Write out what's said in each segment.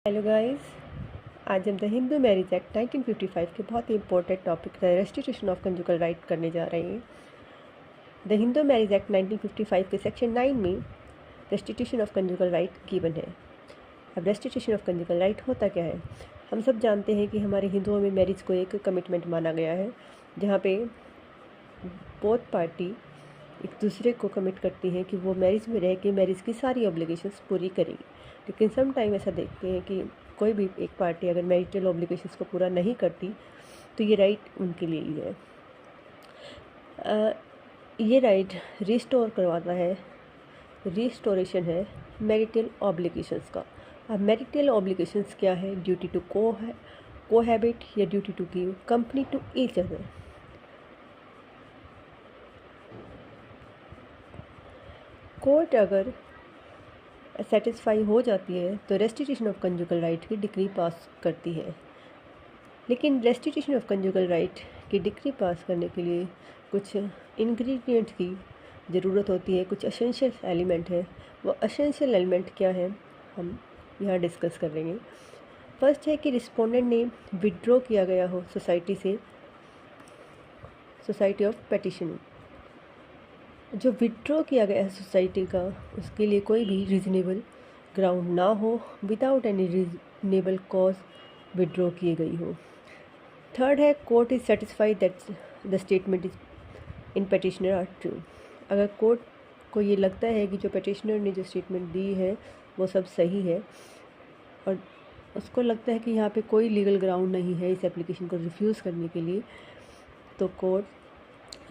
Hello guys, आज हम the Hindu marriage act 1955 के बहुत ही important topic restitution of conjugal right करने जा रहे हैं। द हिंदू मैरिज एक्ट 1955 के सेक्शन 9 में restitution of conjugal right given है। अब रेस्टिट्यूशन ऑफ कंजुगल राइट होता क्या है? हम सब जानते हैं कि हमारे हिंदुओं में मैरिज को एक कमिटमेंट माना गया है, जहाँ पे बोथ पार्टी एक दूसरे को कमिट करती हैं कि वो मैरिज में रह के मैरिज की सारी ऑब्लिगेशंस पूरी करेंगी। लेकिन सम टाइम ऐसा देखते हैं कि कोई भी एक पार्टी अगर मैरिटल ऑब्लिगेशंस को पूरा नहीं करती तो ये राइट उनके लिए ही है। ये राइट रिस्टोर करवाता है, रिस्टोरेशन है मैरिटल ऑब्लिगेशंस का। अब मैरिटल ऑब्लिगेशंस क्या है? ड्यूटी टू कोहैबिट या duty to give company to each other. Court अगर सेटिस्फाई हो जाती है तो रेस्टिट्यूशन ऑफ कंजुगल राइट की डिक्री पास करती है। लेकिन रेस्टिट्यूशन ऑफ कंजुगल राइट की डिक्री पास करने के लिए कुछ इंग्रेडिएंट्स की ज़रूरत होती है, कुछ एसेंशियल एलिमेंट है। वो एसेंशियल एलिमेंट क्या है हम यहाँ डिस्कस करेंगे। फर्स्ट है कि रिस्पोंडेंट ने विड्रॉ किया गया हो सोसाइटी से, सोसाइटी ऑफ पेटिशन। जो विड्रॉ किया गया है सोसाइटी का, उसके लिए कोई भी रीज़नेबल ग्राउंड ना हो, without any reasonable cause withdraw की गई हो। थर्ड है court is satisfied that the statement is in petitioner are true. अगर कोर्ट को ये लगता है कि जो पेटिशनर ने जो स्टेटमेंट दी है वो सब सही है और उसको लगता है कि यहाँ पे कोई लीगल ग्राउंड नहीं है इस एप्लीकेशन को रिफ्यूज़ करने के लिए, तो court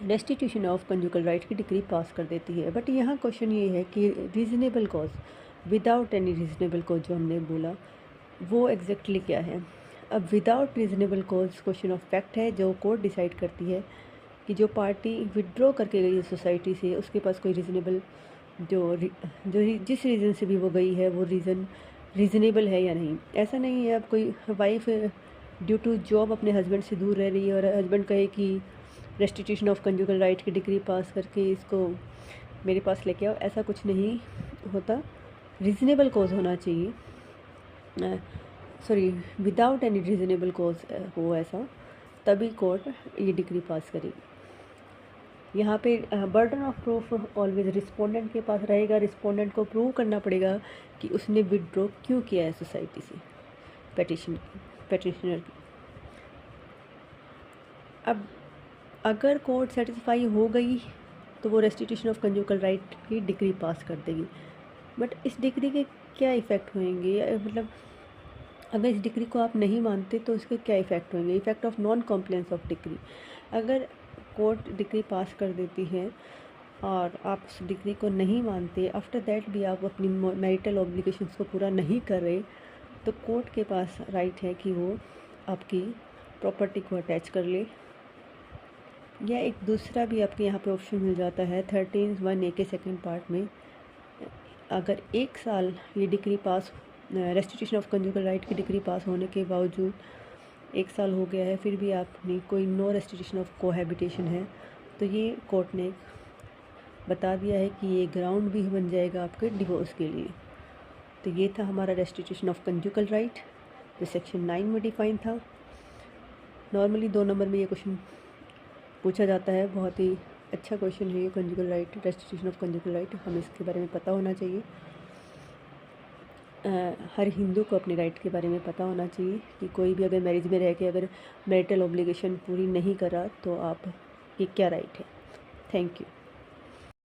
restitution of conjugal right की डिक्री पास कर देती है। बट यहाँ क्वेश्चन ये है कि reasonable cause, without any reasonable cause जो हमने बोला वो एग्जैक्टली क्या है? अब without reasonable cause question of fact है, जो कोर्ट डिसाइड करती है कि जो पार्टी विड्रॉ करके गई है सोसाइटी से, उसके पास कोई रीज़नेबल जिस रीज़न से भी वो गई है वो रीज़न रीज़नेबल है या नहीं। ऐसा नहीं है अब कोई वाइफ ड्यू टू जॉब अपने हस्बैंड से दूर रह रही है और हस्बैंड कहे कि रेस्टिट्यूशन ऑफ कंजुगल राइट की डिग्री पास करके इसको मेरे पास लेके आओ, ऐसा कुछ नहीं होता। रीज़नेबल कॉज होना चाहिए, sorry without any reasonable cause हो ऐसा, तभी कोर्ट ये डिग्री पास करेगी। यहाँ पे burden of proof always respondent के पास रहेगा। रिस्पोंडेंट को प्रूव करना पड़ेगा कि उसने विड्रॉ क्यों किया है सोसाइटी से पेटिशनर की। अब अगर कोर्ट सेटिस्फाई हो गई तो वो रेस्टिट्यूशन ऑफ कंजुगल राइट की डिग्री पास कर देगी। बट इस डिग्री के क्या इफ़ेक्ट होंगे? मतलब अगर इस डिग्री को आप नहीं मानते तो इसके क्या इफ़ेक्ट होंगे? Effect of non compliance of degree. अगर कोर्ट डिग्री पास कर देती है और आप उस डिग्री को नहीं मानते, आफ्टर दैट भी आप अपनी मैरिटल ऑब्लिगेशंस को पूरा नहीं कर रहे, तो कोर्ट के पास राइट है कि वो आपकी प्रॉपर्टी को अटैच कर ले, या एक दूसरा भी आपके यहाँ पे ऑप्शन मिल जाता है 13(1)(a) के सेकंड पार्ट में। अगर 1 साल ये degree pass, restitution of conjugal right की डिग्री पास होने के बावजूद 1 साल हो गया है, फिर भी आपने कोई नो रेस्टिट्यूशन ऑफ कोहैबिटेशन है, तो ये कोर्ट ने बता दिया है कि ये ग्राउंड भी बन जाएगा आपके डिवोर्स के लिए। तो ये था हमारा रेस्टिट्यूशन ऑफ कंजुगल राइट जो सेक्शन 9 में डिफाइन था। नॉर्मली 2 नंबर में ये क्वेश्चन पूछा जाता है, बहुत ही अच्छा क्वेश्चन है ये conjugal right, restitution of conjugal right. हमें इसके बारे में पता होना चाहिए। हर हिंदू को अपने राइट के बारे में पता होना चाहिए कि कोई भी अगर मैरिज में रह के अगर मैरिटल ऑब्लिगेशन पूरी नहीं करा तो आप ये क्या राइट है। Thank you.